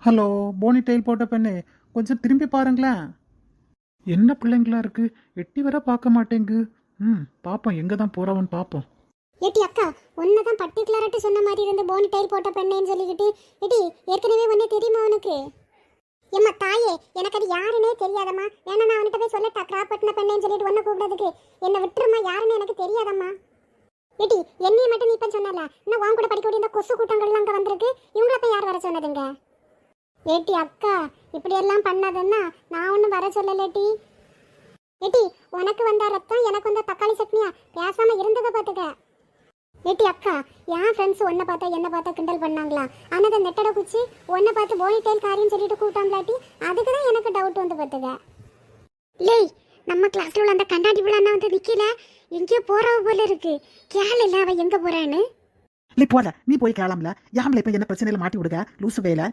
Hello, Fani tail போட்ட பெண்ணே, கொஞ்சம் திரும்பி பாருங்களேன். என்ன பிள்ளைங்களா இருக்கு, எட்டி வர பார்க்க மாட்டேங்கு. பாப்போம் எங்க தான் போறவன் பாப்போம். ஏட்டி அக்கா, ஒன்னதான் பர்டிகுலராட்டு சொன்ன மாதிரி இருந்து போனி டைல் போட்ட பெண்ணேன்னு சொல்லிக்கிட்டு ஏட்டி ஏற்கனவே ஒன்னே தெரியுமா உனக்கு? ஏம்மா தாயே, எனக்கு அது யாருன்னே தெரியாதம்மா. ஏன்னா நான் அவன்கிட்ட போய் சொல்லட்டா கிராப் பட்டின பெண்ணேன்னு சொல்லிட்டு ஒன்ன கூப்பிடுறதுக்கு? என்ன விட்டுருமா, யாருன்னு எனக்கு தெரியாதம்மா. ஏட்டி என்னைய மட்டும் நீ இப்ப சொன்னல, இன்னும் உன் கூட படிக்கக்கூடிய இந்த கொசு கூட்டங்கள்லாம் அங்கே வந்திருக்கு. இவங்கள போய் யார் வர சொன்னதுங்க? ஏட்டி அக்கா, இப்படி எல்லாம் பண்ணாதுன்னா நான் ஒன்றும் வர சொல்லலேட்டி. ஏட்டி உனக்கு வந்த ரத்தம் எனக்கு வந்த தக்காளி சட்னியா? பேசாம இருந்ததை பார்த்துக்க. ஏட்டி அக்கா, என் ஃப்ரெண்ட்ஸ் ஒன்றை பார்த்தா என்ன பார்த்தா கிண்டல் பண்ணாங்களா? ஆனால் அந்த நெட்டடை குச்சி ஒன்றை பார்த்து போனி டெயில் காரின்னு சொல்லிட்டு கூப்பிட்டாங்களாட்டி, அதுக்கு தான் எனக்கு டவுட் வந்து பார்த்துக்க. லேய், நம்ம கிளாஸ்ல உள்ள அந்த கண்ணாடி விழாண்ணா வந்து நிற்கல, எங்கேயோ போறவ போல இருக்கு. கேள் இல்லை அவ எங்கே போறான்னு. இல்லை போல, நீ போய் கேளாமல. யாமல இப்போ என்ன பிரச்சனையில மாட்டி விடுங்க லூசு வேலை.